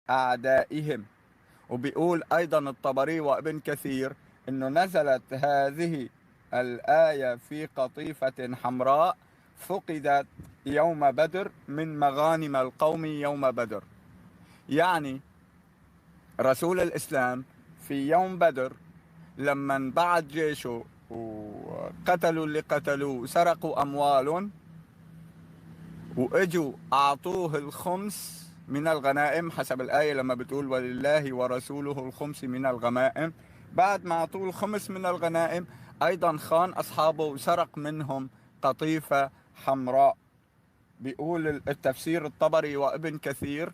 أعدائهم. وبيقول أيضا الطبري وابن كثير أنه نزلت هذه الآية في قطيفة حمراء فقدت يوم بدر من مغانم القوم يوم بدر. يعني رسول الإسلام في يوم بدر لما بعت جيشه وقتلوا اللي قتلوه وسرقوا أموالهم وإجوا أعطوه الخمس من الغنائم حسب الآية لما بتقول ولله ورسوله الخمس من الغنائم. بعد ما أعطوه الخمس من الغنائم أيضا خان أصحابه وسرق منهم قطيفة حمراء. بيقول التفسير الطبري وابن كثير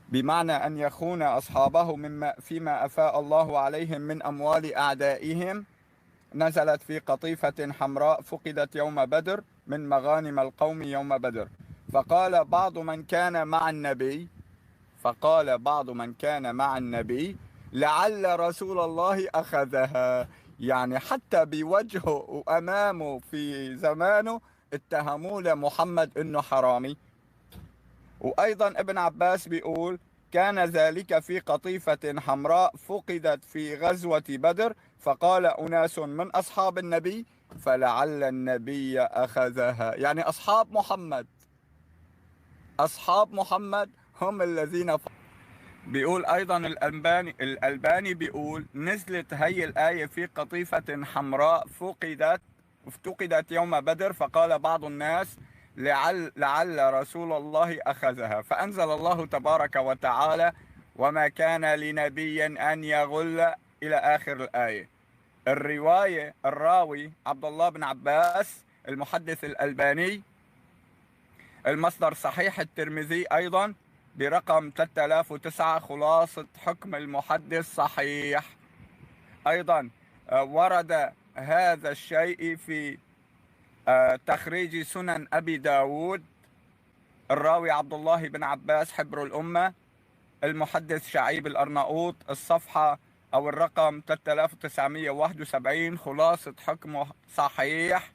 بمعنى أن يخون أصحابه فيما أفاء الله عليهم من أموال أعدائهم نزلت في قطيفة حمراء فقدت يوم بدر من مغانم القوم يوم بدر. فقال بعض من كان مع النبي لعل رسول الله أخذها. يعني حتى بوجهه وأمامه في زمانه اتهموا لمحمد إنه حرامي. وأيضا ابن عباس بيقول كان ذلك في قطيفة حمراء فقدت في غزوة بدر فقال أناس من أصحاب النبي فلعل النبي أخذها. يعني أصحاب محمد هم الذين بيقول أيضا الألباني بيقول نزلت هي الآية في قطيفة حمراء افتقدت يوم بدر فقال بعض الناس لعل رسول الله أخذها. فأنزل الله تبارك وتعالى وما كان لنبي أن يغل إلى آخر الآية. الراوي عبد الله بن عباس، المحدث الألباني، المصدر صحيح الترمذي أيضا برقم 3009 خلاصة حكم المحدث صحيح. أيضا ورد هذا الشيء في تخريج سنن أبي داود، الراوي عبد الله بن عباس حبر الأمة، المحدث شعيب الأرناؤوط، الصفحة أو الرقم 3971 خلاصة حكمه صحيح.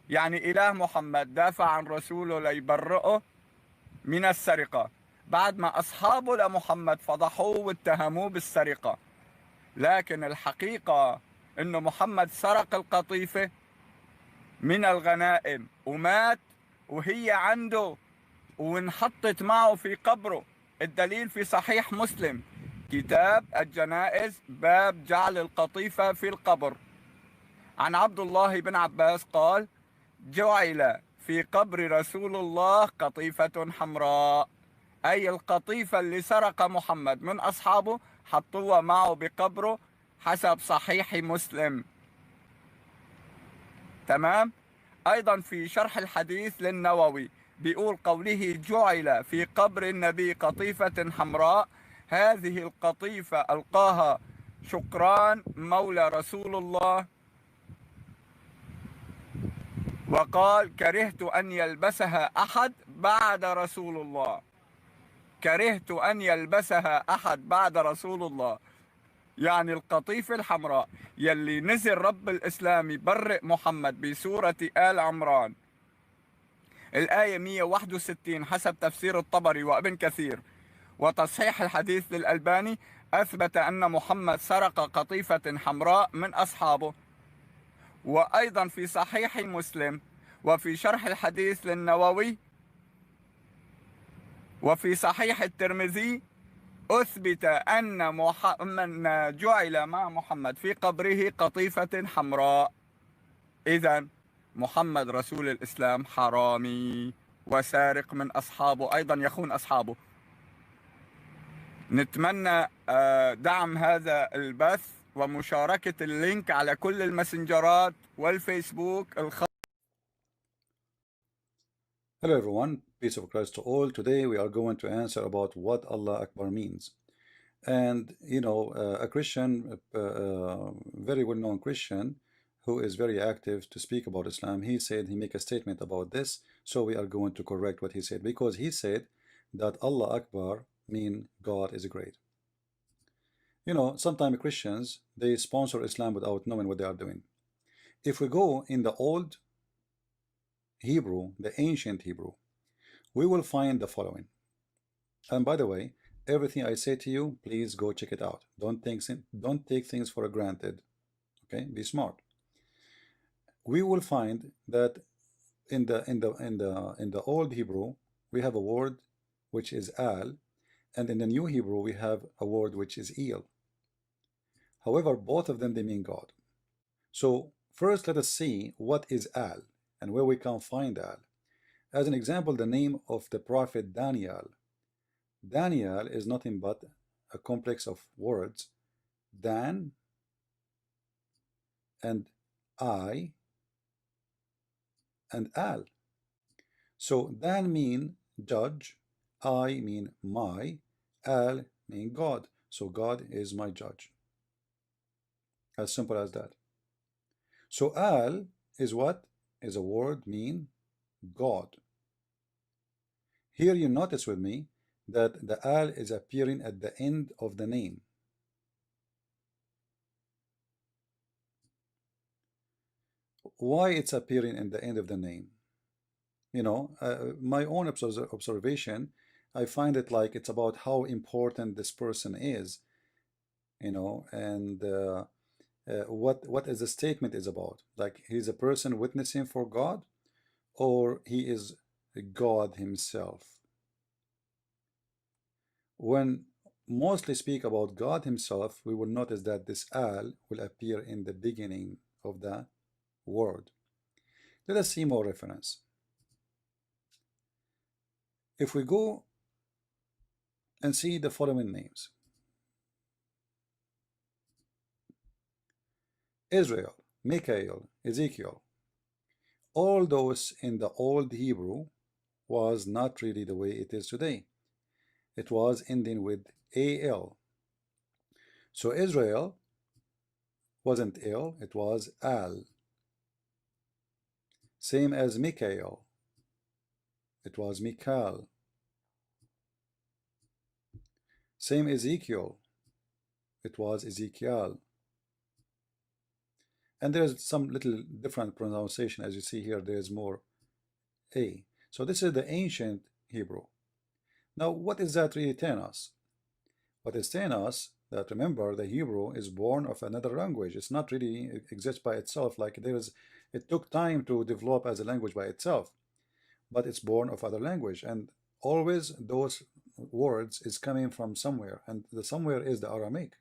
يعني إله محمد دافع عن رسوله ليبرئه من السرقة بعد ما أصحابه لمحمد فضحوه واتهموه بالسرقة. لكن الحقيقة أنه محمد سرق القطيفة من الغنائم ومات وهي عنده وانحطت معه في قبره. الدليل في صحيح مسلم كتاب الجنائز باب جعل القطيفة في القبر. عن عبد الله بن عباس قال جعل في قبر رسول الله قطيفة حمراء، أي القطيفة اللي سرق محمد من أصحابه حطوها معه بقبره حسب صحيح مسلم. تمام. أيضا في شرح الحديث للنووي بيقول قوله جعل في قبر النبي قطيفة حمراء، هذه القطيفة ألقاها شكران مولى رسول الله وقال كرهت أن يلبسها أحد بعد رسول الله. كرهت أن يلبسها أحد بعد رسول الله. يعني القطيفة الحمراء يلي نزل رب الإسلام يبرئ محمد بسورة آل عمران الآية 161 حسب تفسير الطبري وابن كثير وتصحيح الحديث للألباني أثبت أن محمد سرق قطيفة حمراء من أصحابه. وأيضا في صحيح مسلم وفي شرح الحديث للنووي وفي صحيح الترمذي أثبت أن من جعل مع محمد في قبره قطيفة حمراء. إذن محمد رسول الإسلام حرامي وسارق من أصحابه، أيضا يخون أصحابه. نتمنى دعم هذا البث ومشاركة اللينك على كل الماسنجرات والفيسبوك Hello everyone, peace of Christ to all. Today we are going to answer about what Allah Akbar means. And you know, a Christian, very well-known Christian, who is very active to speak about Islam, he said he make a statement about this, so we are going to correct what he said, because he said that Allah Akbar mean God is great. You know, sometimes Christians, they sponsor Islam without knowing what they are doing. If we go in the old Hebrew, the ancient Hebrew, we will find the following. And by the way, everything I say to you, please go check it out. Don't take things for granted. Okay, be smart. We will find that in the old Hebrew we have a word which is al, and in the new Hebrew we have a word which is el. However, both of them they mean God. So first let us see what is al and where we can find al. As an example, the name of the prophet Daniel. Daniel is nothing but a complex of words, Dan and I and al. So Dan mean judge, I mean my, al mean God. So God is my judge. As simple as that. So al is what? Is a word mean God. Here you notice with me that the al is appearing at the end of the name. Why it's appearing in the end of the name? You know, my own observation, I find it like it's about how important this person is, you know, and what is the statement is about. Like he's a person witnessing for God, or he is God himself. When mostly speak about God himself, we will notice that this al will appear in the beginning of the word. Let us see more reference. If we go and see the following names: Israel, Michael, Ezekiel, all those in the old Hebrew was not really the way it is today. It was ending with al. So Israel wasn't el, it was al. Same as Michael, it was Michael. Same Ezekiel, it was Ezekiel. And there's some little different pronunciation, as you see here, there's more a. So this is the ancient Hebrew. Now, what is that really telling us? What is telling us that, remember, the Hebrew is born of another language. It's not really exists by itself. Like it took time to develop as a language by itself, but it's born of other language. And always those words is coming from somewhere, and the somewhere is the Aramaic.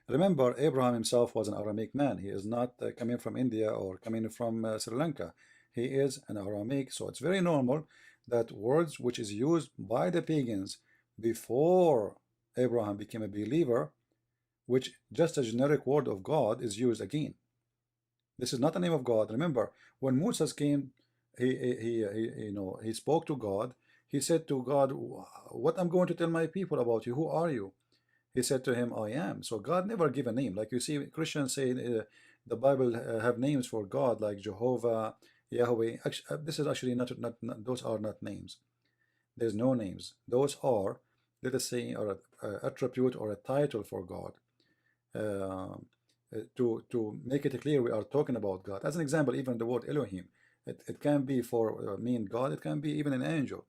Remember, Abraham himself was an Aramaic man. He is not coming from India or coming from Sri Lanka. He is an Aramaic, so it's very normal that words which is used by the pagans before Abraham became a believer, which just a generic word of God, is used again. This is not the name of God. Remember, when Moses came, he spoke to God. He said to God, "What I'm going to tell my people about you? Who are you?" He said to him, "I am." So God never gave a name. Like you see, Christians say the Bible have names for God, like Jehovah, Yahweh. Actually, this is actually not, those are not names. There's no names. Those are, let us say, are a attribute or a title for God. To make it clear, we are talking about God. As an example, even the word Elohim, it can be for mean God. It can be even an angel.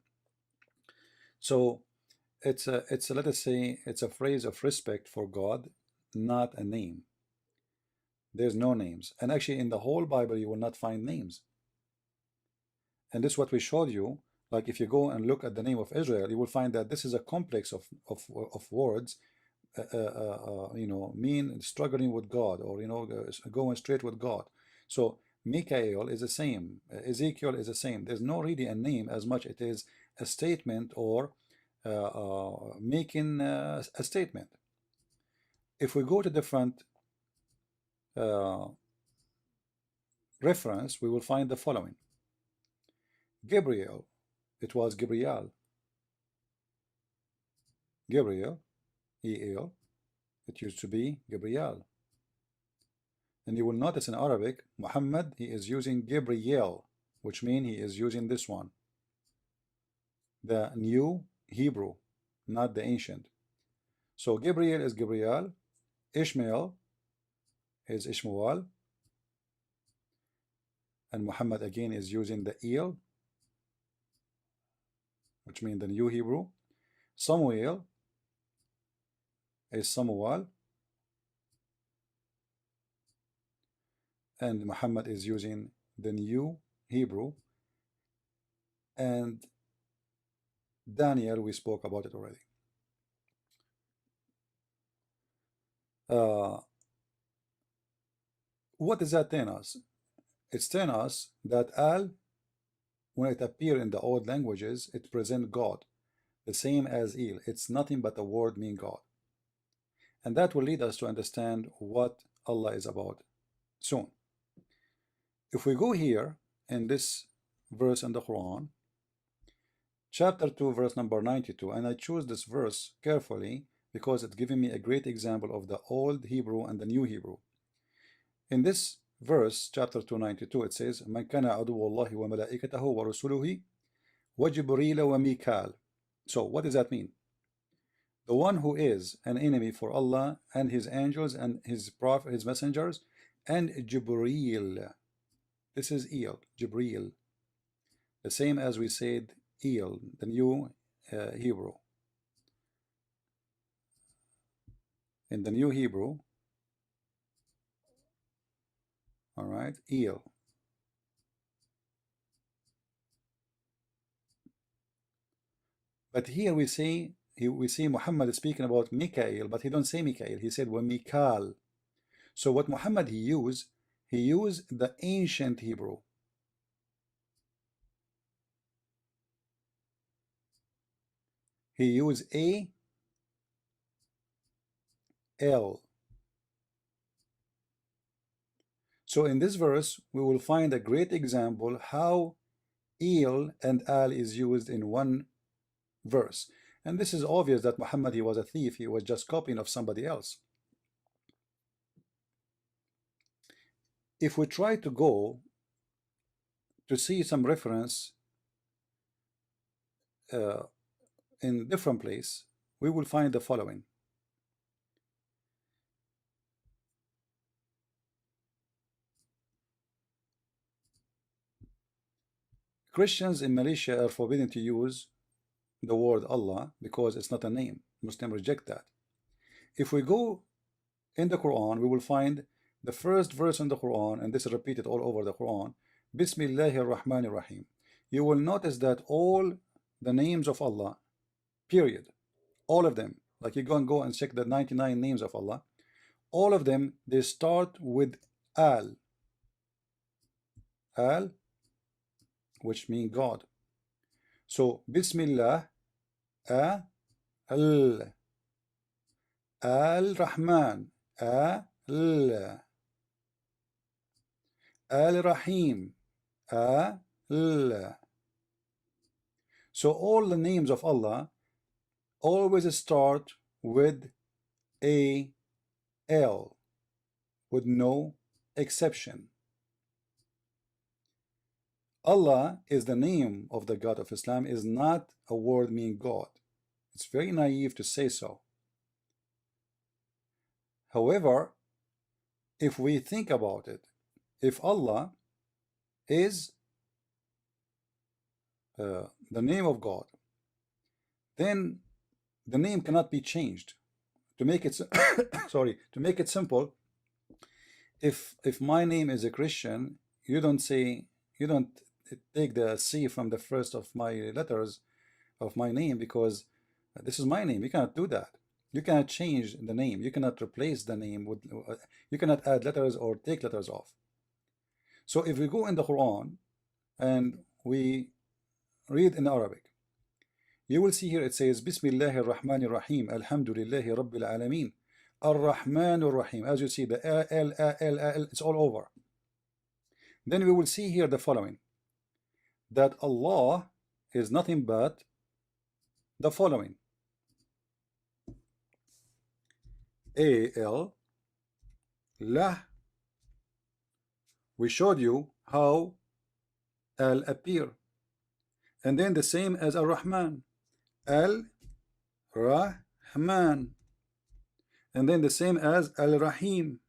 So it's a let us say it's a phrase of respect for God, not a name. There's no names, and actually in the whole Bible you will not find names. And this is what we showed you. Like if you go and look at the name of Israel, you will find that this is a complex of words, mean struggling with God, or going straight with God. So Michael is the same, Ezekiel is the same. There's no really a name as much it is a statement, or making a statement. If we go to different reference, we will find the following: Gabriel, it was Gabriel. Gabriel, E-L, it used to be Gabriel. And you will notice in Arabic, Muhammad, he is using Gabriel, which means he is using this one, the new Hebrew, not the ancient. So Gabriel is Gabriel, Ishmael is Ishmael, and Muhammad again is using the El, which means the new Hebrew. Samuel is Samuel, and Muhammad is using the new Hebrew, and Daniel, we spoke about it already. What does that tell us? It's telling us that Al, when it appears in the old languages, it presents God, the same as Il. It's nothing but a word meaning God. And that will lead us to understand what Allah is about soon. If we go here in this verse in the Quran, chapter 2, verse number 92, and I choose this verse carefully because it's giving me a great example of the old Hebrew and the new Hebrew. In this verse, chapter 292, it says, "Man kana adu Allahi wa malaikatahu wa rusuluhi wa Jibril wa Mikal." So what does that mean? The one who is an enemy for Allah and his angels and his prophet, his messengers, and Jibril. This is Il, Jibril. The same as we said Il, the new Hebrew. In the new Hebrew, all right, Il. But here we see Muhammad is speaking about Mikael, but he don't say Mikael. He said wa Mikal. So what Muhammad he used the ancient Hebrew. He used A-L. So in this verse, we will find a great example how Il and Al is used in one verse. And this is obvious that Muhammad, he was a thief. He was just copying of somebody else. If we try to go to see some reference in different place, we will find the following. Christians in Malaysia are forbidden to use the word Allah because it's not a name. Muslims reject that. If we go in the Quran, we will find the first verse in the Quran, and this is repeated all over the Quran, Bismillahir Rahmanir Rahim. You will notice that all the names of Allah, period, all of them, like you go and check the 99 names of Allah, all of them, they start with Al. Al, which means God. So Bismillah, Al, Al-Rahman, Al, Al-Rahim, Al. So all the names of Allah always start with A-L, with no exception. Allah is the name of the God of Islam, is not a word meaning God. It's very naive to say so. However, if we think about it, if Allah is the name of God, then the name cannot be changed. To make it sorry, to make it simple, if my name is a Christian, you don't take the C from the first of my letters of my name, because this is my name. You cannot do that. You cannot change the name. You cannot replace the name with, you cannot add letters or take letters off. So if we go in the Quran and we read in Arabic, you will see here it says Bismillahir Rahmanir Rahim, Alhamdulillahi Rabbil Alameen, Ar-Rahmanur Rahim. As you see, the L, it's all over. Then we will see here the following, that Allah is nothing but the following: A-L, Lah. We showed you how Al appear, and then the same as Ar-Rahman, Al-Rahman, and then the same as Al-Rahim.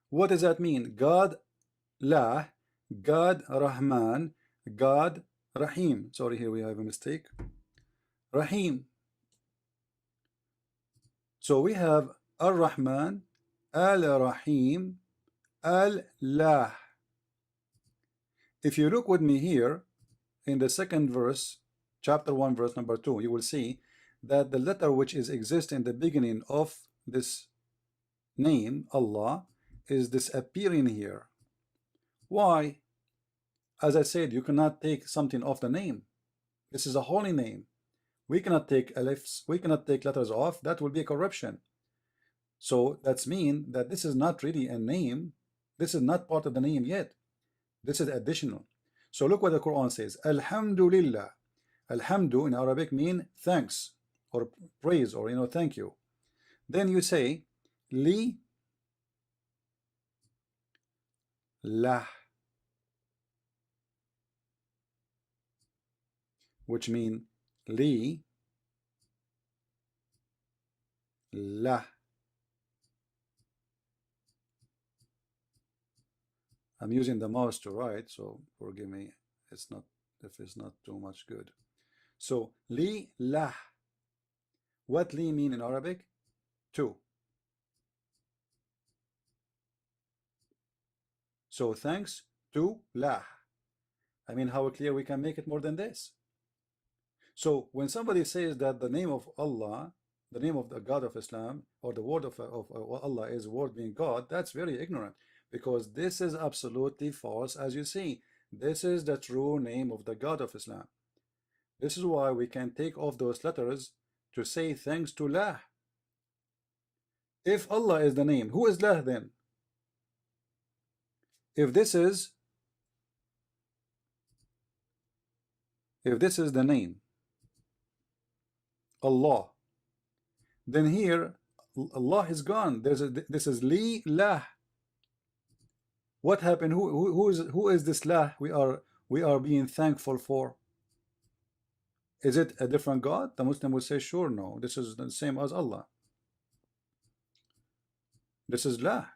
What does that mean? God Lah, God Rahman, God Rahim. Sorry, here we have a mistake. Rahim. So we have Ar-Rahman, Al-Rahim, Al-Lah. If you look with me here in the second verse, chapter 1, verse number 2, you will see that the letter which is exist in the beginning of this name, Allah, is disappearing here. Why? As I said, you cannot take something off the name. This is a holy name. We cannot take alifs, we cannot take letters off. That will be a corruption. So that's mean that this is not really a name. This is not part of the name yet. This is additional. So look what the Quran says. Alhamdulillah. Alhamdu in Arabic mean thanks or praise or thank you. Then you say li lah, which mean li lah. I'm using the mouse to write, so forgive me. It's not if it's not too much good. So li lah. What li mean in Arabic? To. So thanks to lah. I mean, how clear we can make it more than this? So when somebody says that the name of Allah, the name of the God of Islam, or the word of Allah is word being God, that's very ignorant, because this is absolutely false. As you see, this is the true name of the God of Islam. This is why we can take off those letters to say thanks to lah. If Allah is the name, who is lah then? If this is the name Allah, then here Allah is gone. This is li lah. What happened? Who is this lah we are being thankful for? Is it a different God? The Muslim will say, sure, no, this is the same as Allah. This is lah.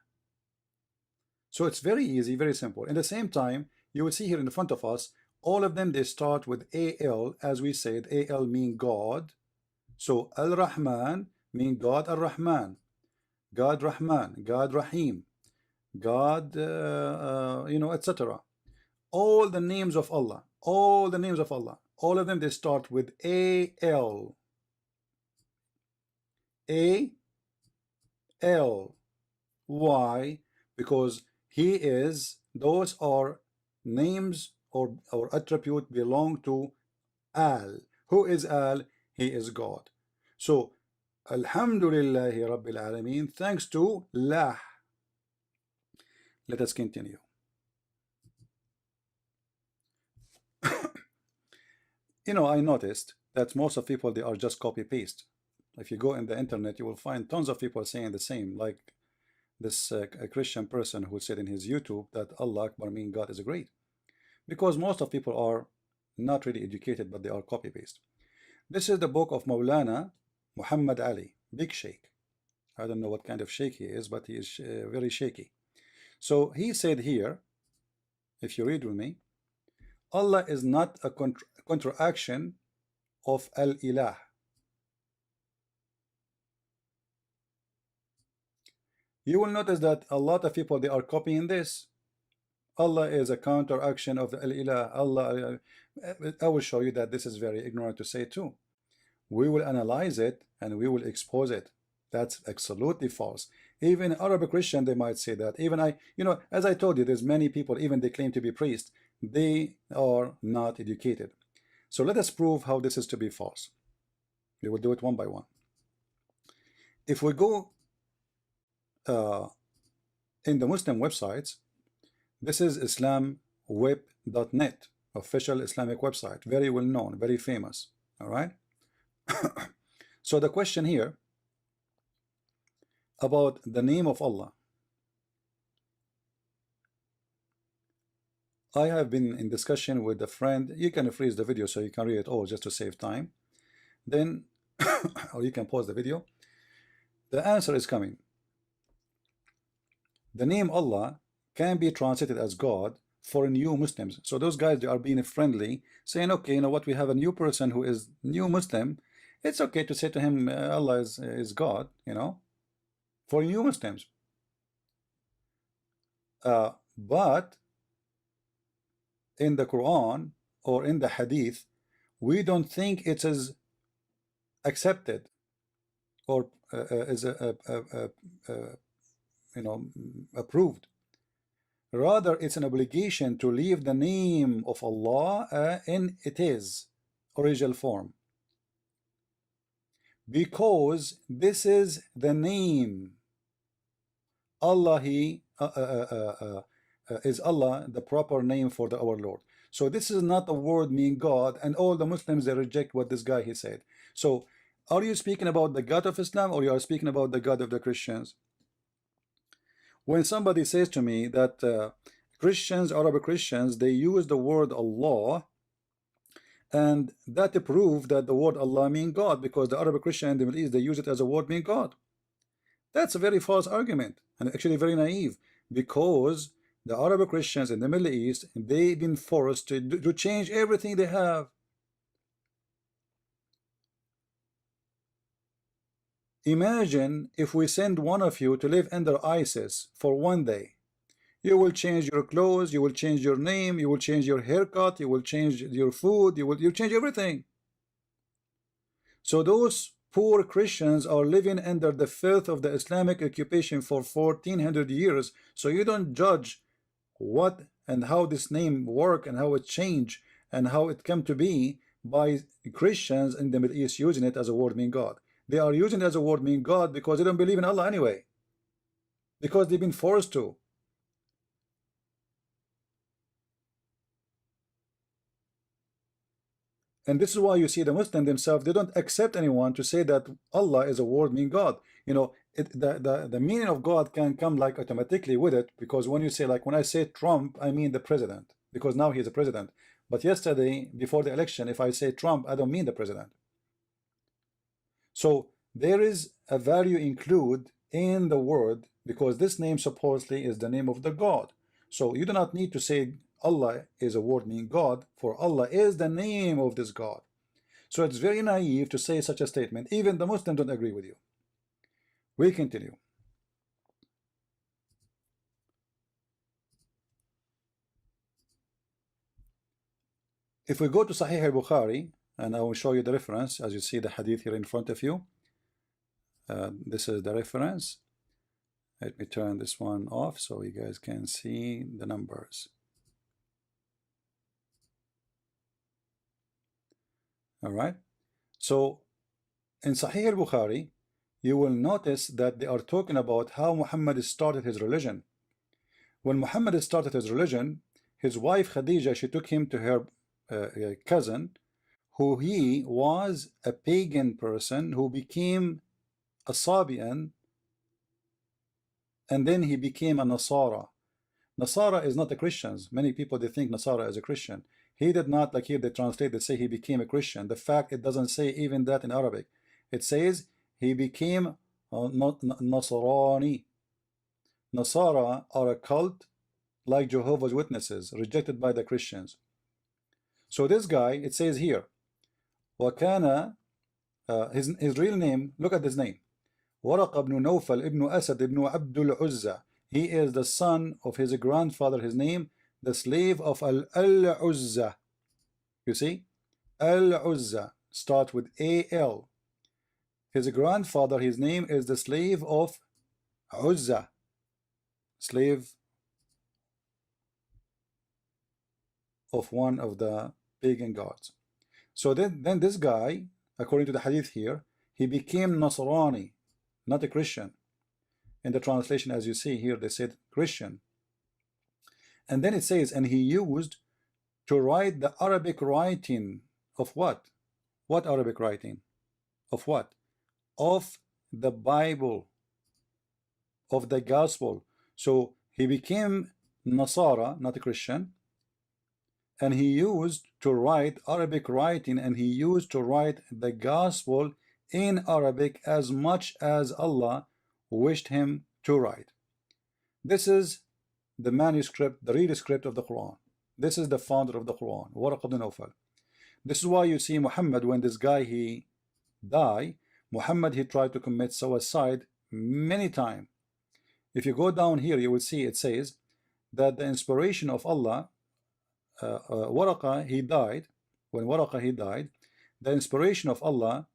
So it's very easy, very simple. In the same time, you will see here in front of us, all of them, they start with AL. As we said, AL mean God. So Al-Rahman mean God Ar-Rahman, God Rahman, God Rahim, God, etc. All the names of Allah, all the names of Allah, all of them, they start with AL. A-L. Why? Because he is, those are names or attribute belong to Al. Who is Al? He is God. So Alhamdulillahi Rabbil Alameen, thanks to lah. Let us continue. I noticed that most of people, they are just copy paste. If you go in the internet, you will find tons of people saying the same, like this a Christian person who said in his YouTube that Allah Akbar mean God is great, because most of people are not really educated, but they are copy paste. This is the book of Maulana Muhammad Ali, big sheikh. I don't know what kind of sheikh he is, but he is very shaky. So he said here, if you read with me, Allah is not a contraction of Al-Ilah. You will notice that a lot of people, they are copying this. Allah is a counteraction of the Al-Ilah. Allah, I will show you that this is very ignorant to say too. We will analyze it and we will expose it. That's absolutely false. Even Arabic Christian, they might say that. Even as I told you, there's many people, even they claim to be priests, they are not educated. So let us prove how this is to be false. We will do it one by one. If we go in the Muslim websites, this is islamweb.net, official Islamic website, very well known, very famous. All right. So the question here about the name of Allah, I have been in discussion with a friend. You can freeze the video so you can read it all just to save time. Then, or you can pause the video. The answer is coming. The name Allah can be translated as God for new Muslims. So those guys, they are being friendly, saying, okay, you know what, we have a new person who is new Muslim, It's okay to say to him, Allah is God, you know, for you Muslims. But in the Quran or in the Hadith, we don't think it is accepted or is you know, approved. Rather, it's an obligation to leave the name of Allah in its original form, because this is the name. Allah, is Allah the proper name for our Lord. So this is not a word meaning God, and all the Muslims, they reject what this guy he said. So are you speaking about the God of Islam, or you are speaking about the God of the Christians? When somebody says to me that Christians, Arab Christians, they use the word Allah, and that proves that the word Allah means God, because the Arab Christian in the Middle East, they use it as a word meaning God. That's a very false argument, and actually very naive, because the Arab Christians in the Middle East, they've been forced to change everything they have. Imagine if we send one of you to live under ISIS for 1 day. You will change your clothes, you will change your name, you will change your haircut, you will change your food, you change everything. So those poor Christians are living under the filth of the Islamic occupation for 1400 years. So you don't judge what and how this name work and how it changed and how it come to be by Christians in the Middle East using it as a word meaning God. They are using it as a word meaning God because they don't believe in Allah anyway, because they've been forced to. And this is why you see the Muslims themselves, they don't accept anyone to say that Allah is a word meaning God. You know, the meaning of God can come like automatically with it, because when you say, like when I say Trump, I mean the president, because now he's a president. But yesterday, before the election, if I say Trump, I don't mean the president. So there is a value include in the word, because this name supposedly is the name of the God. So you do not need to say Allah is a word meaning God, for Allah is the name of this God. So it's very naive to say such a statement. Even the Muslims don't agree with you. We continue. If we go to Sahih al-Bukhari, and I will show you the reference, as you see the hadith here in front of you. This is the reference. Let me turn this one off so you guys can see the numbers. All right. So in Sahih al-Bukhari, you will notice that they are talking about how Muhammad started his religion. When Muhammad started his religion, his wife Khadija, she took him to her cousin, who he was a pagan person who became a Sabian, and then he became a Nasara. Nasara is not a Christian. Many people, they think Nasara is a Christian. He did not, like here they translate, they say he became a Christian. The fact, it doesn't say even that in Arabic. It says he became Nasrani. Nasara are a cult like Jehovah's Witnesses, rejected by the Christians. So this guy, it says here, Wakana, his real name, look at his name, Waraq ibn Nawfal ibn Asad ibn Abdul Uzza. He is the son of his grandfather, his name, the slave of Al-Uzza. You see, Al-Uzza start with A-L. His grandfather, his name is the slave of Uzza, slave of one of the pagan gods. So then this guy, according to the hadith here, he became Nasrani, not a Christian. In the translation, as you see here, they said Christian. And then it says, and he used to write the Arabic writing of what? What Arabic writing? Of what? Of the Bible, of the gospel. So he became Nasara, not a Christian, and he used to write Arabic writing, and he used to write the gospel in Arabic as much as Allah wished him to write. This is the manuscript, the real script of the Quran. This is the founder of the Quran, Waraq ibn Nawfal. This is why you see Muhammad, when this guy he die, Muhammad, he tried to commit suicide many times. If you go down here, you will see it says that the inspiration of Allah, Waraqa, he died. When Waraqa, he died, the inspiration of Allah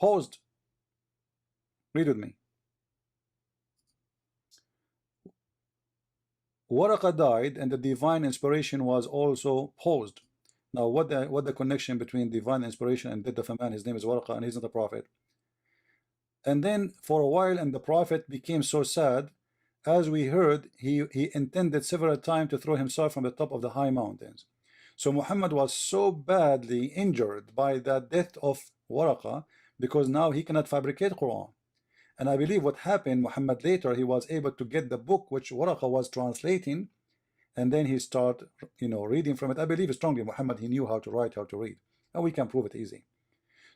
paused. Read with me. Waraqa died and the divine inspiration was also paused. Now what the connection between divine inspiration and death of a man? His name is Waraqa and he's not a prophet. And then for a while, and the prophet became so sad, as we heard, he intended several times to throw himself from the top of the high mountains. So Muhammad was so badly injured by the death of Waraqa because now he cannot fabricate Quran. And I believe what happened, Muhammad later, he was able to get the book which Waraqa was translating, and then he started, reading from it. I believe strongly Muhammad, he knew how to write, how to read, and we can prove it easy.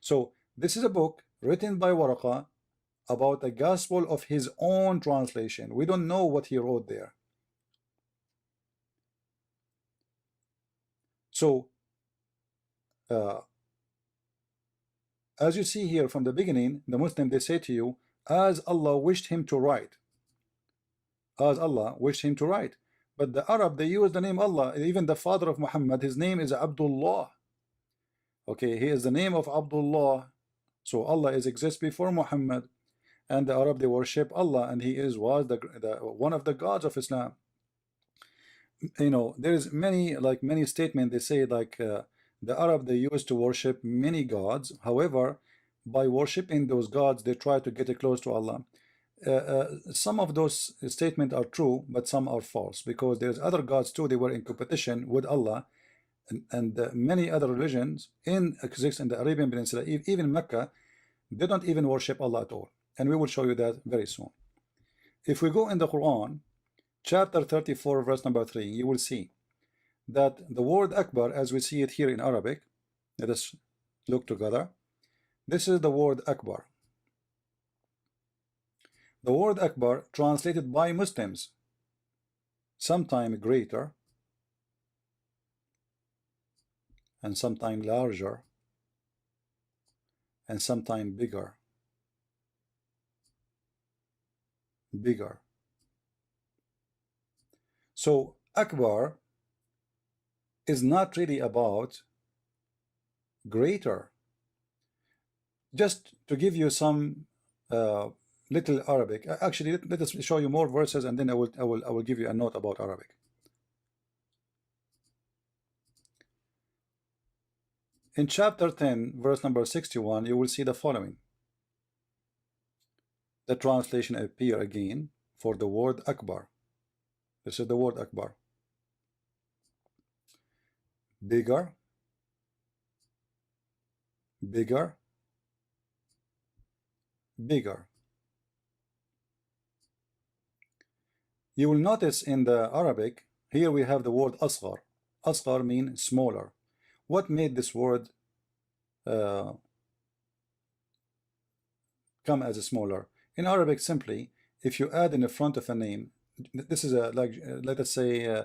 So this is a book written by Waraqa about the gospel of his own translation. We don't know what he wrote there. So as you see here from the beginning, the Muslim, they say to you, as Allah wished him to write. As Allah wished him to write. But the Arab, they use the name Allah. Even the father of Muhammad, his name is Abdullah. Okay, he is the name of Abdullah. So Allah exists before Muhammad. And the Arab, they worship Allah, and he was one of the gods of Islam. There is many statements. They say the Arab, they used to worship many gods. However, by worshiping those gods, they try to get close to Allah. Some of those statements are true, but some are false, because there's other gods too. They were in competition with Allah, and many other religions exist in the Arabian Peninsula. Even Mecca, they don't even worship Allah at all, and we will show you that very soon. If we go in the Quran, chapter 34, verse number 3, you will see that the word Akbar, as we see it here in Arabic, let us look together. This is the word Akbar. The word Akbar, translated by Muslims, sometime greater, and sometime larger, and sometime bigger. So Akbar is not really about greater. Just to give you some little Arabic. Actually, let us show you more verses, and then I will give you a note about Arabic. In chapter 10, verse number 61, you will see the following. The translation appear again for the word Akbar. This is the word Akbar. Bigger, bigger, bigger. You will notice in the Arabic, here we have the word Asghar. Asghar means smaller. What made this word come as a smaller? In Arabic, simply, if you add in the front of a name, this is let us say,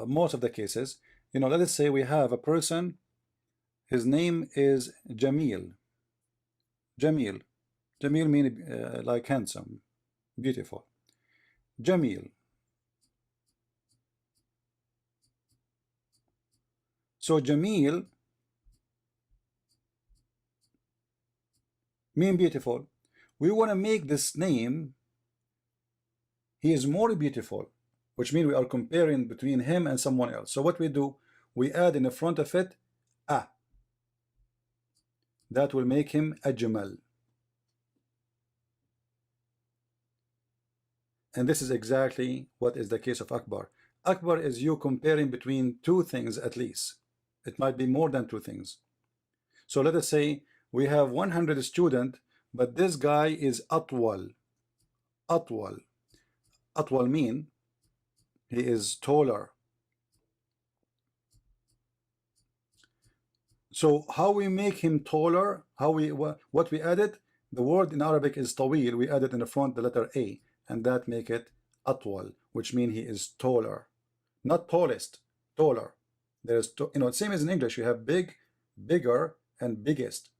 most of the cases, let us say we have a person, his name is Jamil. Jamil means like handsome, beautiful. Jamil. So Jamil mean beautiful. We want to make this name, he is more beautiful, which means we are comparing between him and someone else. So what we do, we add in the front of it a. That will make him Ajmal. And this is exactly what is the case of Akbar. Akbar is you comparing between two things at least. It might be more than two things. So let us say we have 100 students, but this guy is Atwal. Atwal. Atwal mean he is taller. So how we make him taller, what we added, the word in Arabic is Tawil, we added in the front the letter A, and that make it Atwal, which means he is taller. Not tallest, taller. There's, same as in English, you have big, bigger, and biggest.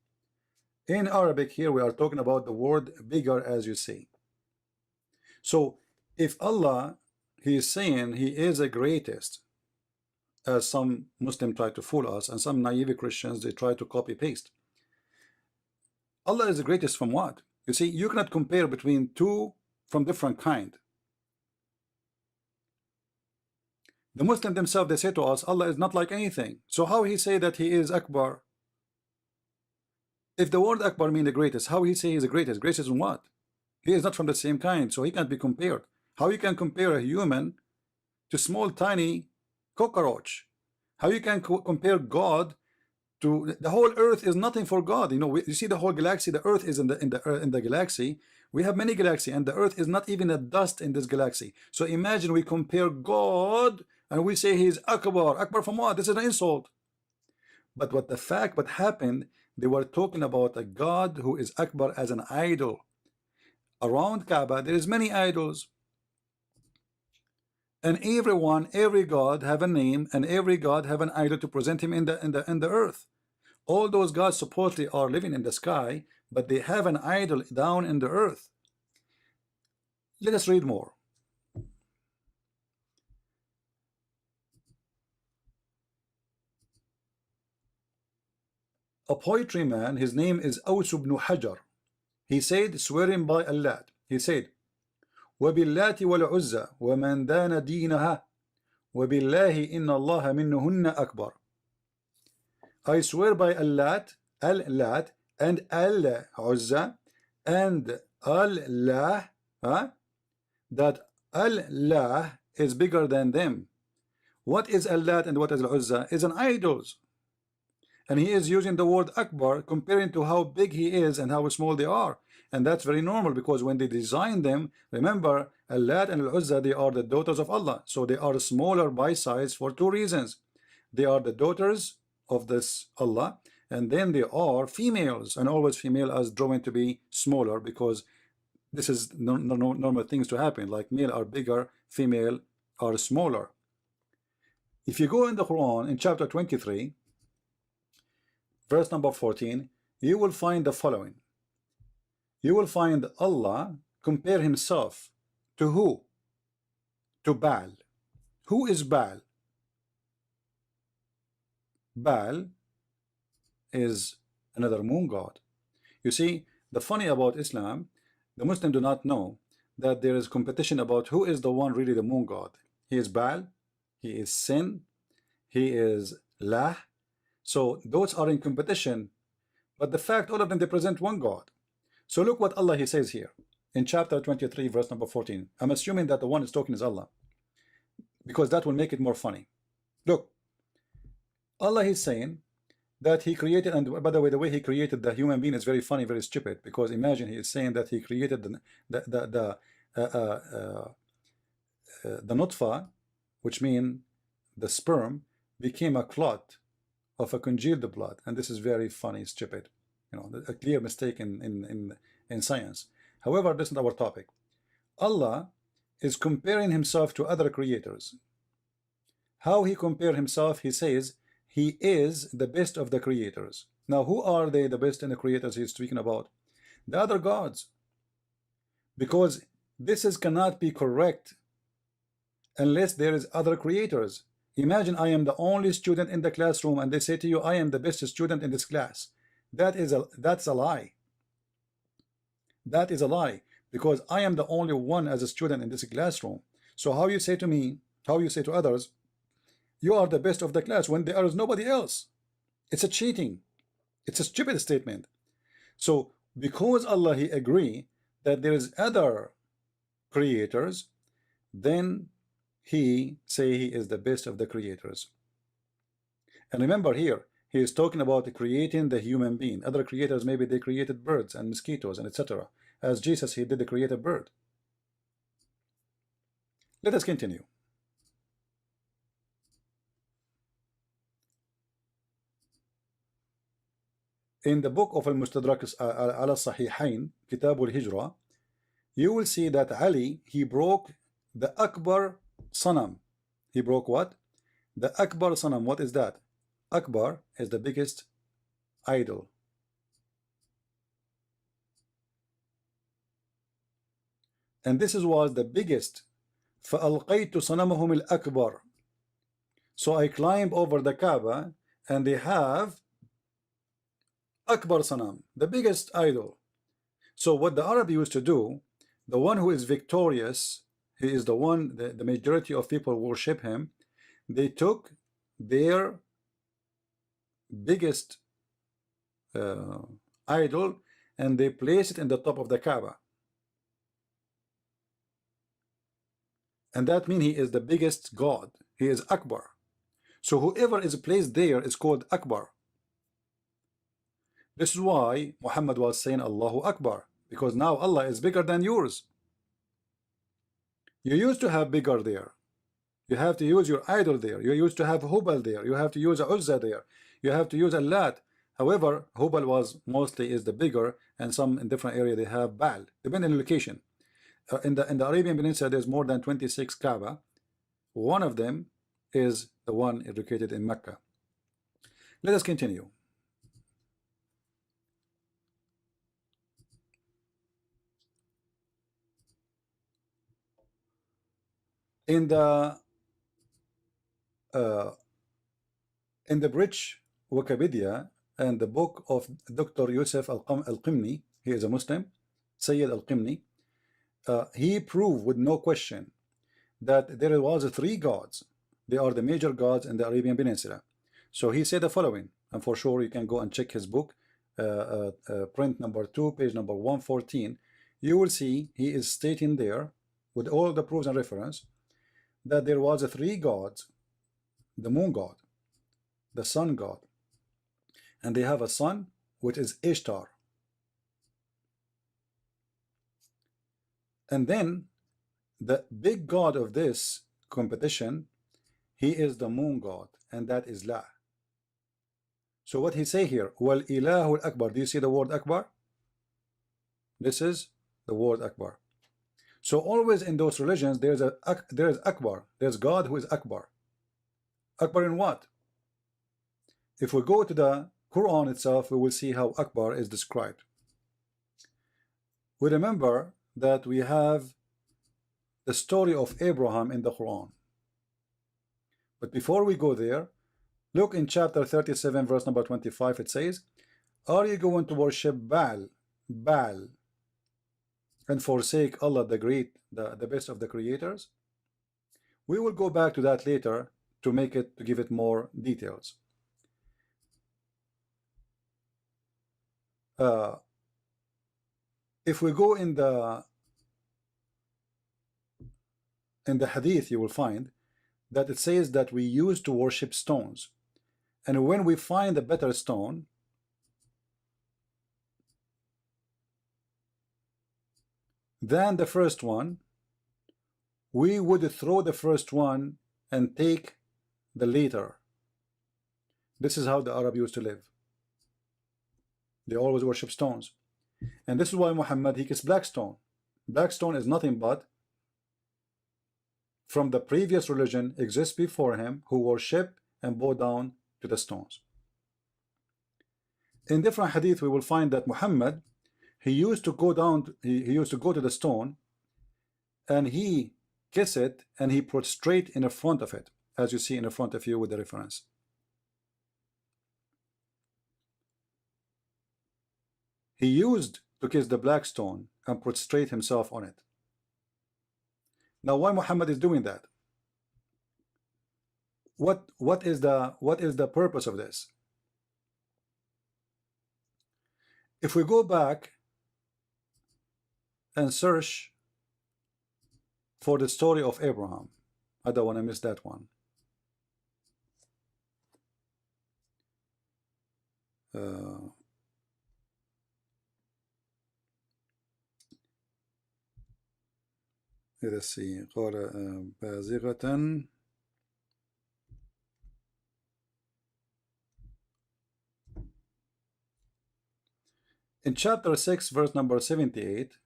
In Arabic here we are talking about the word bigger, as you say. So if Allah, he is saying he is the greatest, as some Muslims try to fool us, and some naive Christians, they try to copy paste. Allah is the greatest from what? You see, you cannot compare between two from different kind. The Muslims themselves, they say to us, Allah is not like anything. So how he say that he is Akbar? If the word Akbar means the greatest, how he say he is the greatest? Greatest in what? He is not from the same kind, so he can't be compared. How you can compare a human to small tiny cockroach? How you can compare God to the whole earth? Is nothing for God. You know, you see the whole galaxy, the earth is in the galaxy. We have many galaxies, and the earth is not even a dust in this galaxy. So imagine we compare God and we say he is Akbar. Akbar from what? This is an insult. But what happened, they were talking about a God who is Akbar as an idol. Around Kaaba there is many idols, and every God have a name, and every God have an idol to present him in the earth. All those gods supposedly are living in the sky, but they have an idol down in the earth. Let us read more. A poetry man, his name is Aws ibn Hajar. He said, swearing by Allah, he said, وباللات والعزى ومن دان دينها وبالله إن الله منهن أكبر. I swear by Allah, Al-Lat, and Al-Uzza, and Allah, that Allah is bigger than them. What is Allah and what is Al-Uzza? Is an idols. And he is using the word Akbar, comparing to how big he is and how small they are. And that's very normal, because when they design them, remember, Allah and Al-Uzza, they are the daughters of Allah. So they are smaller by size for two reasons. They are the daughters of this Allah, and then they are females, and always female as drawn to be smaller, because this is normal things to happen, like male are bigger, female are smaller. If you go in the Quran in chapter 23, verse number 14, you will find the following. You will find Allah compare himself to who? To Baal. Who is Baal? Baal is another moon god. You see, the funny about Islam, the Muslims do not know that there is competition about who is the one really the moon god. He is Baal, he is Sin, he is Lah. So those are in competition, but the fact all of them, they present one God. So look what Allah he says here in chapter 23 verse number 14. I'm assuming that the one is talking is Allah, because that will make it more funny. Look, Allah is saying that he created, and by the way he created the human being is very funny, very stupid, because imagine he is saying that he created the nutfa, which means the sperm, became a clot of a congealed blood, and this is very funny, stupid, you know, a clear mistake in science. However, this is not our topic. Allah is comparing himself to other creators. How he compare himself? He says he is the best of the creators. Now, who are they, the best in the creators he's speaking about? The other gods, because this cannot be correct unless there is other creators. Imagine I am the only student in the classroom, and they say to you, I am the best student in this class. That's a lie. That is a lie, because I am the only one as a student in this classroom. So how you say to me, how you say to others, you are the best of the class, when there is nobody else? It's a cheating. It's a stupid statement. So because Allah he agree that there is other creators, then he say he is the best of the creators. And remember here, he is talking about creating the human being. Other creators, maybe they created birds and mosquitoes and etc. As Jesus, he did create a bird. Let us continue. In the book of Al-Mustadrak ala Sahihain, Kitab al-Hijra, you will see that Ali, he broke the Akbar Sanam. He broke what? The Akbar Sanam. What is that? Akbar is the biggest idol. and this was the biggest. فَأَلْقَيْتُ صَنَمَهُمِ الْأَكْبَرِ. So I climb over the Kaaba, and they have Akbar Sanam, the biggest idol. So what the Arab used to do, the one who is victorious, he is the one, the majority of people worship him. They took their biggest idol and they place it in the top of the Kaaba. And that means he is the biggest God. He is Akbar. So whoever is placed there is called Akbar. This is why Muhammad was saying Allahu Akbar, because now Allah is bigger than yours. You used to have bigger there. You have to use your idol there. You used to have Hubal there. You have to use Uzza there. You have to use Lat. However, Hubal was mostly is the bigger, and some in different area they have Baal, depending on location. In the Arabian Peninsula, there's more than 26 Kaaba. One of them is the one located in Mecca. Let us continue. In the British Wikipedia and the book of Dr. Yusuf Al-Qimni, he is a Muslim, Sayyid Al-Qimni, he proved with no question that there was three gods. They are the major gods in the Arabian Peninsula. So he said the following, and for sure you can go and check his book, print number 2, page number 114. You will see he is stating there with all the proofs and reference that there was three gods: the moon god, the sun god, and they have a son which is Ishtar. And then the big god of this competition, he is the moon god, and that is La. So what he say here, wal ilahu akbar. Do you see the word Akbar? This is the word Akbar. So always in those religions there is Akbar. There's God who is Akbar. Akbar in what? If we go to the Quran itself, we will see how Akbar is described. We remember that we have the story of Abraham in the Quran. But before we go there, look in chapter 37 verse number 25. It says, are you going to worship Baal and forsake Allah the great, the best of the creators? We will go back to that later to give it more details. If we go in the hadith, you will find that it says that we used to worship stones, and when we find a better stone, than the first one, we would throw the first one and take the later. This is how the Arab used to live. They always worship stones, and this is why Muhammad, he gets black stone. Black stone is nothing but from the previous religion exists before him, who worship and bow down to the stones. In different hadith we will find that Muhammad, he used to go down, he used to go to the stone and he kiss it and he prostrate in the front of it, as you see in the front of you with the reference. He used to kiss the black stone and prostrate himself on it. Now why Muhammad is doing that? What is the purpose of this? If we go back and search for the story of Abraham, I don't want to miss that one. Let's see. قال بازغة in chapter 6 verse number 78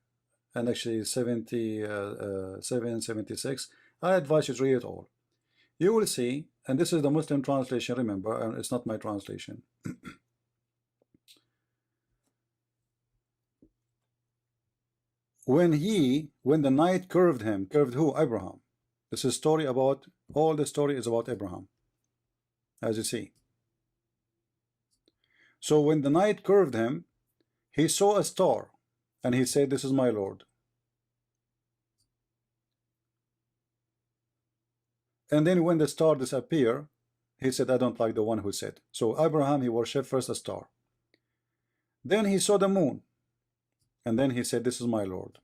and actually 77, 76, I advise you to read it all. You will see, and this is the Muslim translation, remember, and it's not my translation. when the night curved him, curved who? Abraham. This is story about, all the story is about Abraham, as you see. So when the night curved him, he saw a star, and he said, this is my Lord. And then when the star disappeared, he said, I don't like the one who said. So Abraham, he worshipped first a star. Then he saw the moon, and then he said, this is my Lord.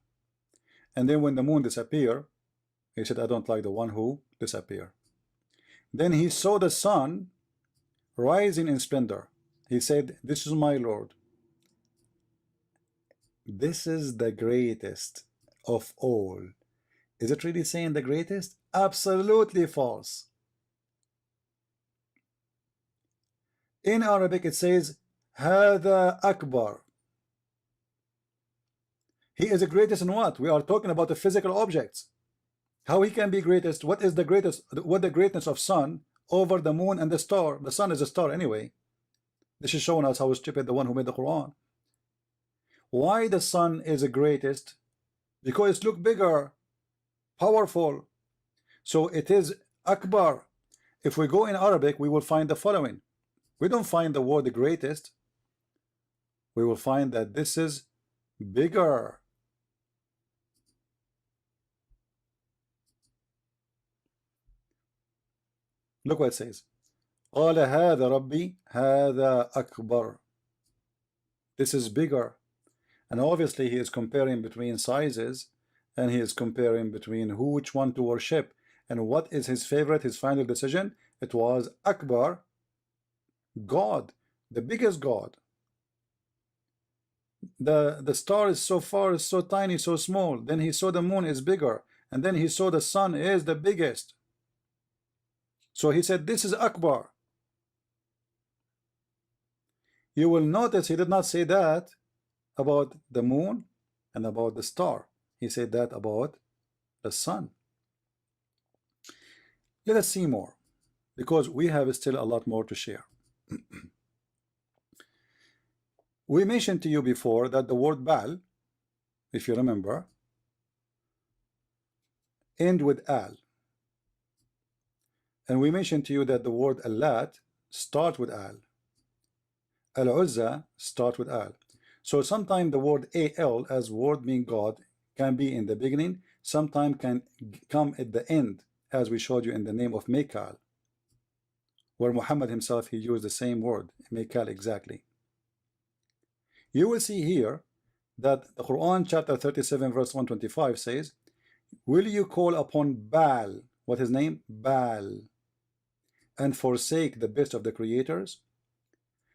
And then when the moon disappeared, he said, I don't like the one who disappeared. Then he saw the sun rising in splendor. He said, this is my Lord. This is the greatest of all. Is it really saying the greatest? Absolutely false. In Arabic it says هذا أكبر. He is the greatest in what? We are talking about the physical objects. How he can be greatest? What is the greatest? What the greatness of sun over the moon and the star? The sun is a star anyway. This is showing us how stupid the one who made the Quran. Why the sun is the greatest? Because it looks bigger, powerful. So it is Akbar. If we go in Arabic, we will find the following. We don't find the word the greatest. We will find that this is bigger. Look what it says. قال هذا ربي هذا أكبر. This is bigger. And obviously he is comparing between sizes, and he is comparing between which one to worship. And what is his favorite, his final decision? It was Akbar, God, the biggest God. The star is so far, is so tiny, so small. Then he saw the moon is bigger, and then he saw the sun is the biggest. So he said, this is Akbar. You will notice he did not say that about the moon and about the star. He said that about the sun. Let us see more, because we have still a lot more to share. We mentioned to you before that the word Baal, if you remember, end with Al. And we mentioned to you that the word Allat start with Al. Al-Uzza start with Al. So sometimes the word Al as word mean God can be in the beginning, sometimes can come at the end, as we showed you in the name of Mekal, where Muhammad himself, he used the same word, Mekal exactly. You will see here that the Quran chapter 37 verse 125 says, will you call upon Baal, what his name? Baal, and forsake the best of the creators?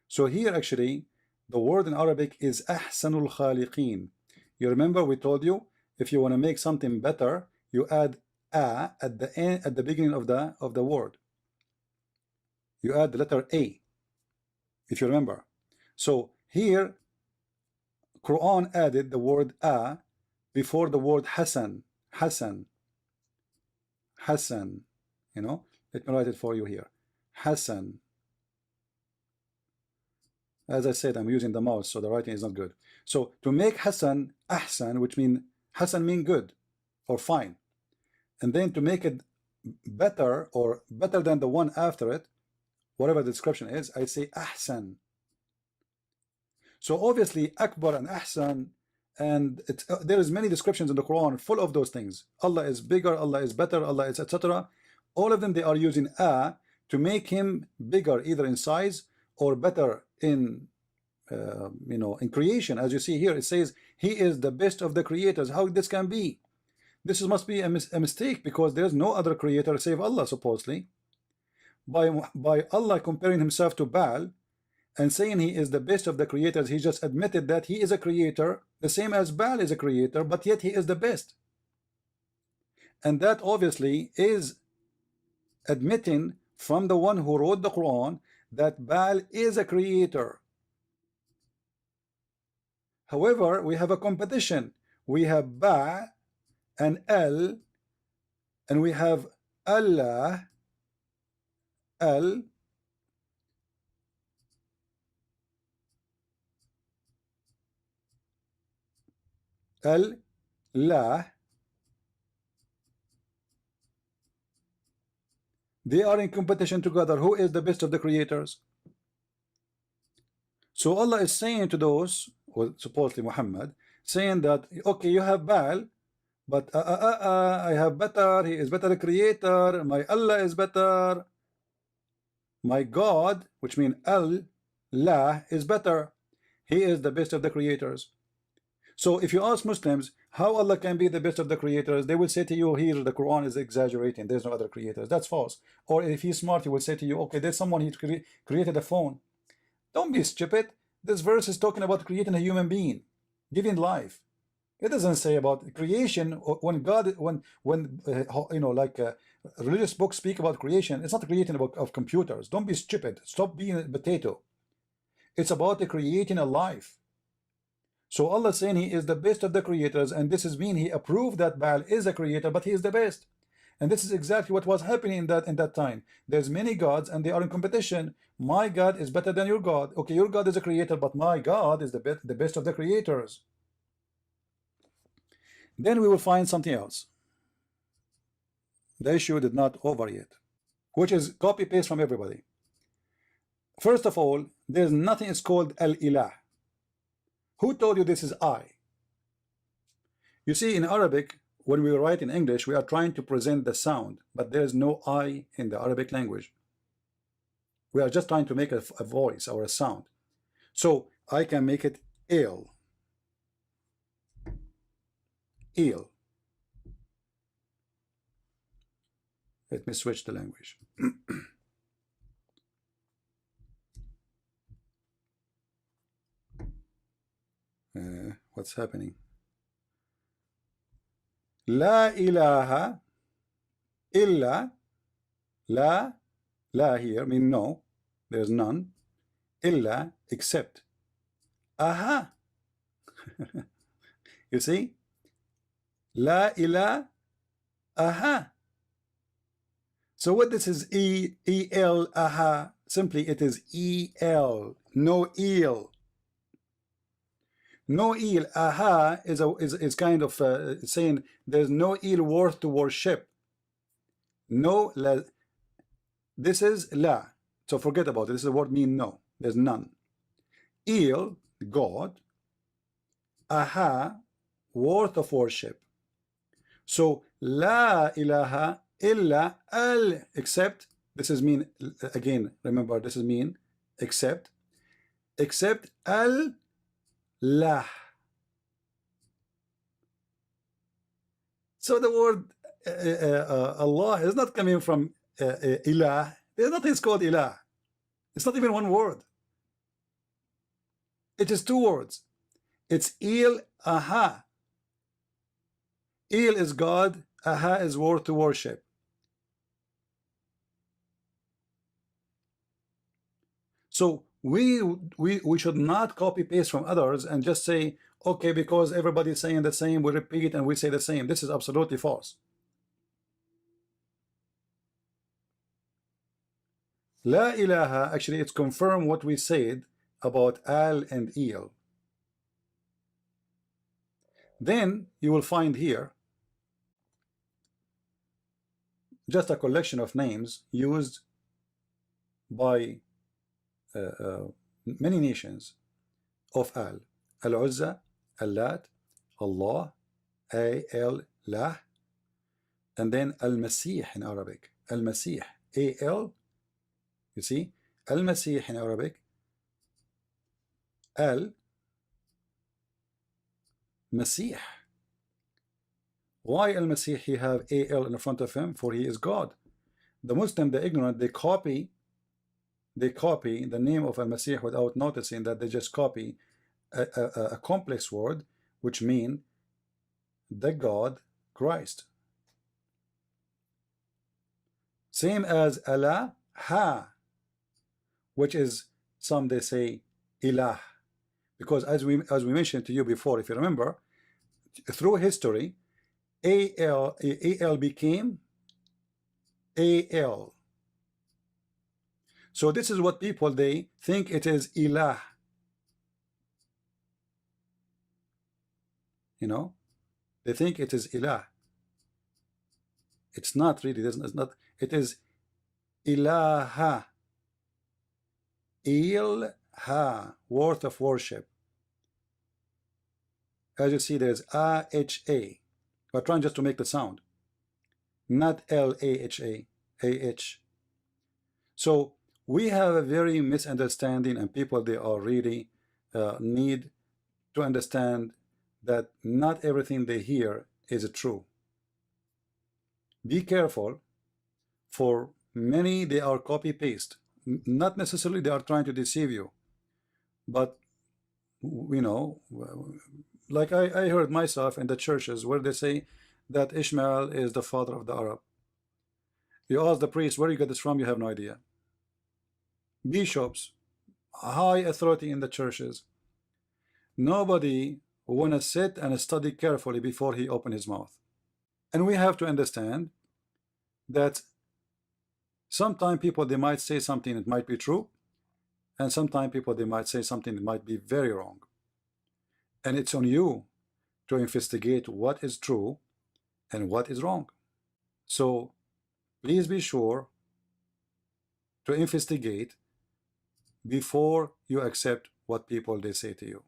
So here actually the word in Arabic is Ahsanul Khaliqeen. You remember we told you, if you want to make something better, you add a at the end, at the beginning of the word. You add the letter A, if you remember. So here Quran added the word a before the word Hasan. Hasan. Hasan. You know, let me write it for you here. Hasan. As I said, I'm using the mouse, so the writing is not good. So to make Hasan Ahsan, which means Hasan mean good or fine, and then to make it better or better than the one after it, whatever the description is, I say Ahsan. So obviously Akbar and Ahsan, and there is many descriptions in the Quran full of those things. Allah is bigger, Allah is better, Allah is etc. All of them, they are using a to make him bigger, either in size or better in you know, in creation. As you see here, it says he is the best of the creators. How this can be? This must be a mistake, because there is no other creator save Allah, supposedly. By Allah comparing himself to Baal and saying he is the best of the creators, he just admitted that he is a creator, the same as Baal is a creator, but yet he is the best. And that obviously is admitting from the one who wrote the Quran that Baal is a creator. However, we have a competition. We have Ba and El, and we have Allah, El, El, La, they are in competition together. Who is the best of the creators? So Allah is saying to those, well, supposedly Muhammad, saying that, okay, you have Baal, but I have better. He is better creator. My Allah is better. My God, which means Allah, is better. He is the best of the creators. So if you ask Muslims how Allah can be the best of the creators, they will say to you, here the Quran is exaggerating, there's no other creators. That's false. Or if he's smart, he will say to you, okay, there's someone who created a phone. Don't be stupid. This verse is talking about creating a human being, giving life. It doesn't say about creation. When God, you know, like religious books speak about creation, it's not creating of computers. Don't be stupid. Stop being a potato. It's about creating a life. So Allah is saying He is the best of the creators, and this is mean He approved that Baal is a creator, but He is the best. And this is exactly what was happening in that time. There's many gods, and they are in competition. My God is better than your God. Okay, your God is a creator, but my God is the best of the creators. Then we will find something else. The issue did not over yet, which is copy paste from everybody. First of all, there's nothing is called al-ilah. Who told you this is I? You see, in Arabic, when we write in English, we are trying to present the sound, but there is no I in the Arabic language. We are just trying to make a voice or a sound. So I can make it il. Il. Let me switch the language. What's happening? La ilaha illa. La here mean no, there's none. Illa, except. Aha. You see? La ilaha. Aha. So what this is E-L, aha. Simply it is E-L, no eel. No eel, aha, is kind of saying there's no eel worth to worship. No, la, this is la. So forget about it. This is the word mean no. There's none. Eel, God. Aha, worth of worship. So la ilaha illa al, except. This is mean again. Remember, this is mean except al. La. So the word Allah is not coming from ilah. There's nothing called ilah. It's not even one word. It is two words. It's il, aha. Il is God, aha is worth to worship. So we should not copy paste from others and just say, okay, because everybody's saying the same, we repeat and we say the same. This is absolutely false. La ilaha, actually it's confirmed what we said about al and il. Then you will find here just a collection of names used by many nations of al. Al-Uzza, Al-Lat, Allah, Al-Lah, and then Al-Masih in Arabic. Al-Masih, A-L, you see, Al-Masih in Arabic, Al-Masih. Why Al-Masih he have A-L in front of him? For he is God. The Muslim, the ignorant, they copy the name of Al-Masih without noticing that they just copy a complex word which mean the God Christ. Same as Allah, ha, which is some they say ilah, because as we mentioned to you before, if you remember, through history, al became al. So this is what people, they think it is ilah, you know. They think it is ilah. It's not really. It's not. It is ilaha. Ilha, worth of worship. As you see, there's A-H-A. We're trying just to make the sound. Not L-A-H-A. A-H. So we have a very misunderstanding, and people, they are really need to understand that not everything they hear is true. Be careful. For many, they are copy-paste. Not necessarily they are trying to deceive you, but you know, like I heard myself in the churches where they say that Ishmael is the father of the Arab. You ask the priest, where you get this from? You have no idea. Bishops, high authority in the churches, nobody want to sit and study carefully before he open his mouth. And we have to understand that sometimes people, they might say something that might be true, and sometimes people, they might say something that might be very wrong. And it's on you to investigate what is true and what is wrong. So please be sure to investigate before you accept what people they say to you.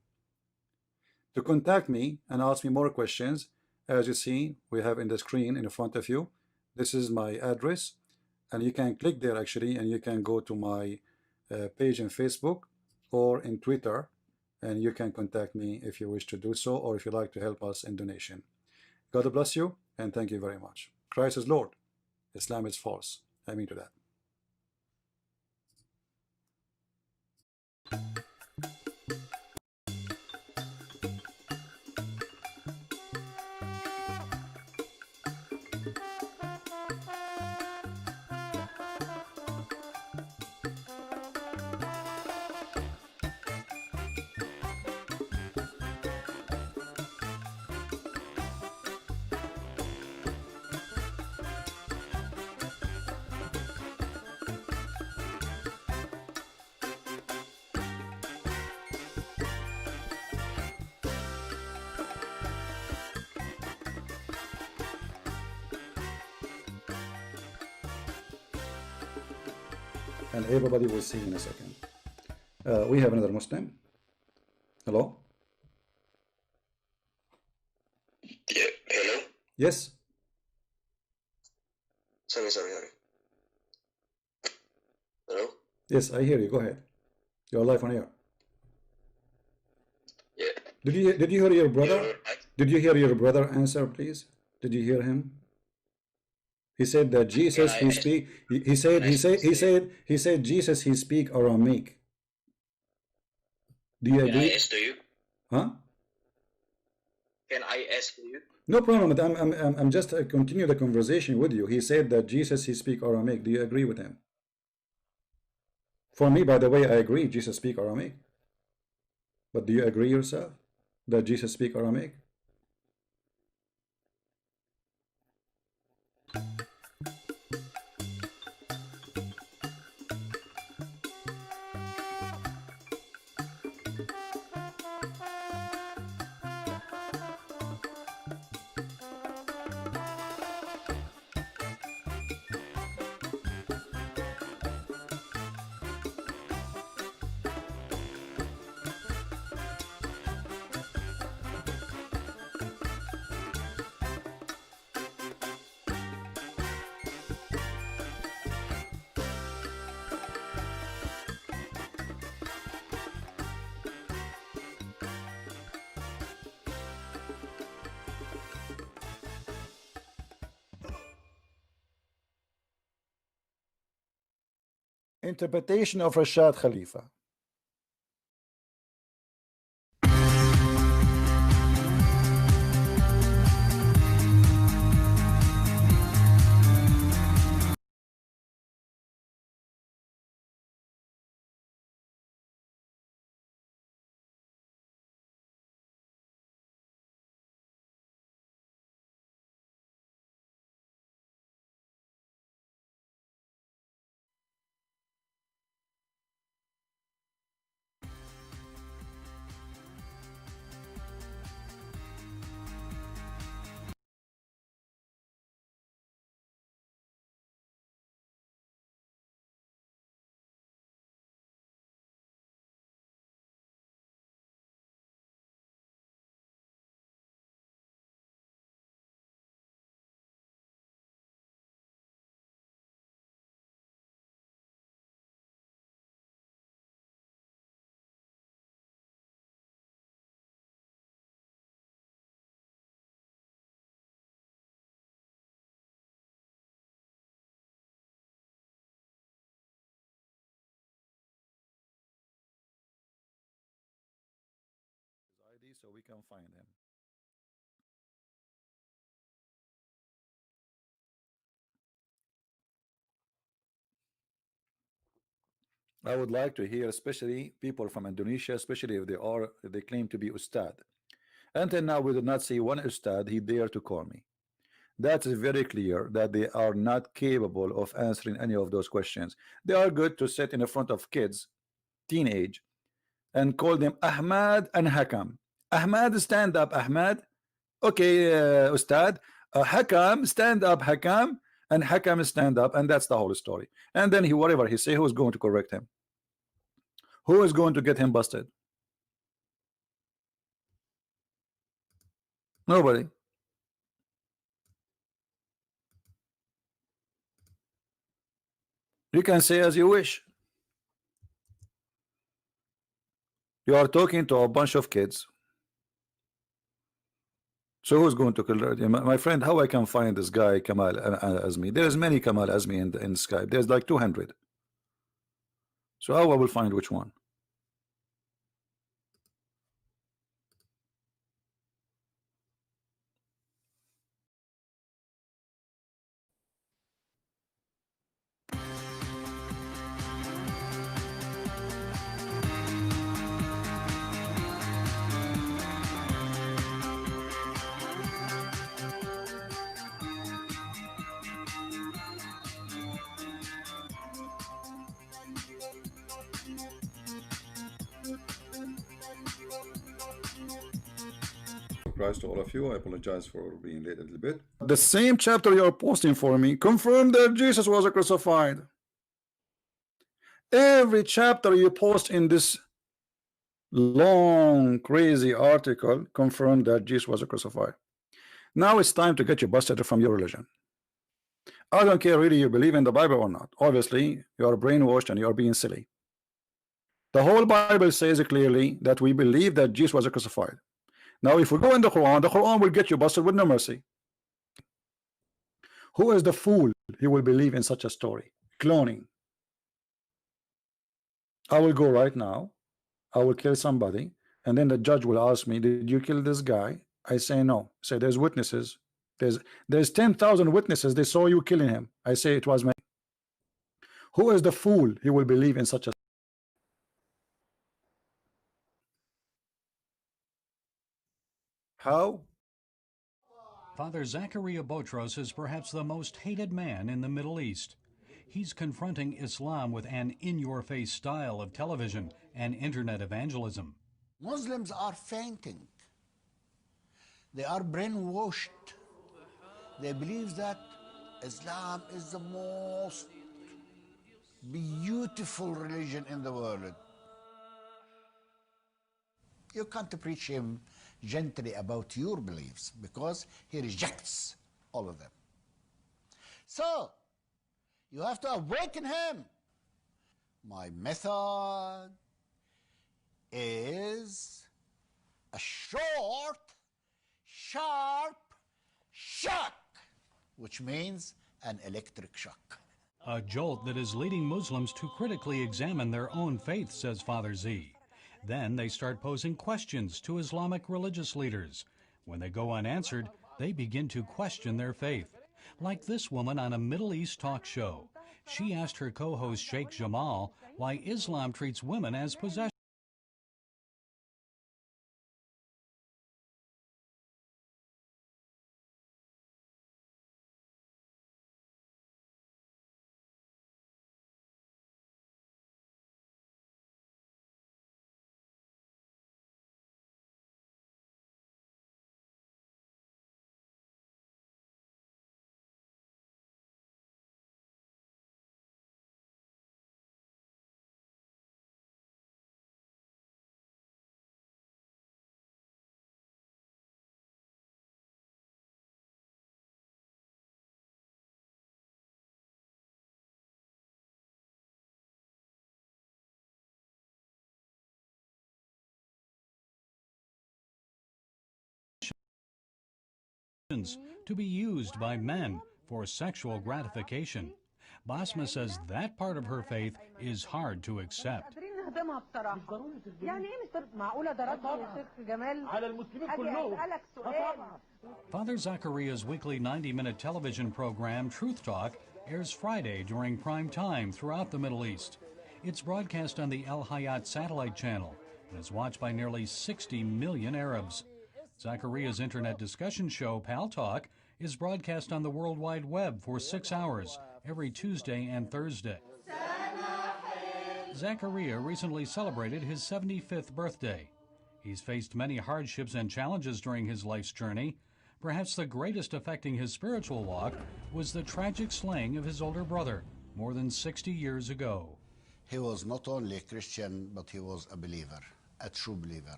To contact me and ask me more questions, as you see, we have in the screen in front of you. This is my address, and you can click there actually, and you can go to my page in Facebook or in Twitter, and you can contact me if you wish to do so, or if you like to help us in donation. God bless you, and thank you very much. Christ is Lord. Islam is false. I mean to that. And everybody will see in a second. We have another Muslim. Hello? Yeah, hello? Yes? Sorry. Hello? Yes, I hear you. Go ahead. You're live on air. Yeah. Did you hear your brother? You're right. Did you hear your brother answer, please? Did you hear him? He said that Jesus Can I he ask- speak. He Can I said Jesus he speak Aramaic. Do you Can I agree? ask to you? Huh? Can I ask you? No problem. I'm just continue the conversation with you. He said that Jesus he speak Aramaic. Do you agree with him? For me, by the way, I agree. Jesus speak Aramaic. But do you agree yourself that Jesus speak Aramaic? Interpretation of Rashad Khalifa. so we can find him. I would like to hear, especially people from Indonesia, especially if they claim to be Ustad. Until now, we did not see one Ustad he dared to call me. That is very clear that they are not capable of answering any of those questions. They are good to sit in the front of kids, teenage, and call them Ahmad and Hakam. Ahmad, stand up, Ahmad. Okay, Ustad. Hakam, stand up, Hakam. And Hakam, stand up. And that's the whole story. And then whatever he say, who is going to correct him? Who is going to get him busted? Nobody. You can say as you wish. You are talking to a bunch of kids. So who's going to kill my friend? How I can find this guy Kamal Azmi? There's many Kamal Azmi in Skype. There's like 200. So how I will find which one? Christ to all of you. I apologize for being late a little bit. The same chapter you are posting for me confirmed that Jesus was crucified. Every chapter you post in this long crazy article confirmed that Jesus was crucified. Now it's time to get you busted from your religion. I don't care really you believe in the Bible or not. Obviously you are brainwashed and you are being silly. The whole Bible says clearly that we believe that Jesus was crucified. Now if we go in the Quran will get you busted with no mercy. Who is the fool he will believe in such a story? Cloning. I will go right now, I will kill somebody, and then the judge will ask me, did you kill this guy? I say no. Say there's witnesses. There's 10,000 witnesses, they saw you killing him. I say it was me. Who is the fool he will believe in such a how? Father Zachariah Botros is perhaps the most hated man in the Middle East. He's confronting Islam with an in-your-face style of television and internet evangelism. Muslims are fainting. They are brainwashed. They believe that Islam is the most beautiful religion in the world. You can't preach him gently about your beliefs because he rejects all of them. So, you have to awaken him. My method is a short, sharp shock, which means an electric shock. A jolt that is leading Muslims to critically examine their own faith, says Father Z. Then they start posing questions to Islamic religious leaders. When they go unanswered, they begin to question their faith. Like this woman on a Middle East talk show. She asked her co-host Sheikh Jamal why Islam treats women as possessions. To be used by men for sexual gratification. Basma says that part of her faith is hard to accept. استخدمها بصراحه. يعني ايه مش ضروري؟ معقوله ده رد يا شيخ جمال على المسلمين اجي كلهم. اسالك سؤال. Father Zachariah's weekly 90-minute television program, Truth Talk, airs Friday during prime time throughout the Middle East. It's broadcast on the Al Hayat satellite channel and is watched by nearly 60 million Arabs. Zachariah's internet discussion show, Pal Talk, is broadcast on the World Wide Web for 6 hours every Tuesday and Thursday. Zachariah recently celebrated his 75th birthday. He's faced many hardships and challenges during his life's journey. Perhaps the greatest affecting his spiritual walk was the tragic slaying of his older brother more than 60 years ago. He was not only a Christian, but he was a believer, a true believer.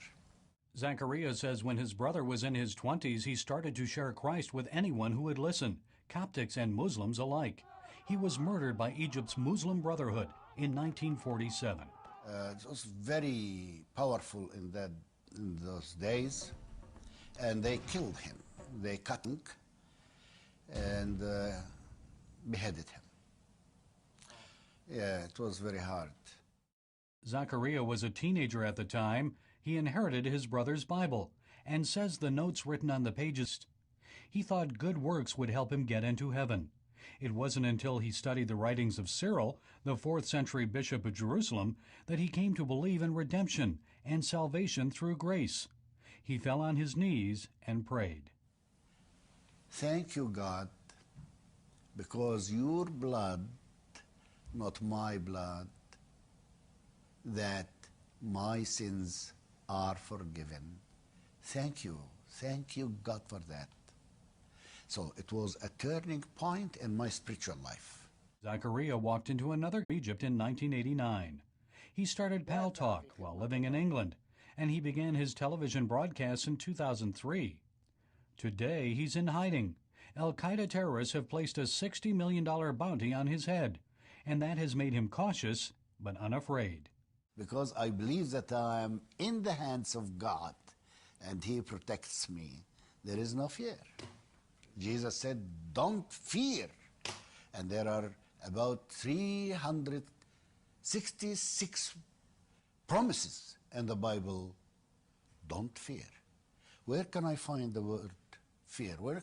Zachariah says when his brother was in his 20s, he started to share Christ with anyone who would listen, Coptics and Muslims alike. He was murdered by Egypt's Muslim Brotherhood in 1947. It was very powerful in those days, and they killed him. They cut him and beheaded him. Yeah, it was very hard. Zachariah was a teenager at the time. He inherited his brother's Bible and says the notes written on the pages. He thought good works would help him get into heaven. It wasn't until he studied the writings of Cyril, the 4th century bishop of Jerusalem, that he came to believe in redemption and salvation through grace. He fell on his knees and prayed. Thank you, God, because your blood, not my blood, that my sins are forgiven. Thank you, God, for that. So it was a turning point in my spiritual life. Zachariah walked into another Egypt in 1989. He started Pal Talk while living in England, and he began his television broadcasts in 2003. Today, he's in hiding. Al-Qaeda terrorists have placed a $60 million bounty on his head, and that has made him cautious but unafraid. Because I believe that I'm in the hands of God, and He protects me. There is no fear. Jesus said, don't fear. And there are about 366 promises in the Bible, don't fear. Where can I find the word fear? Where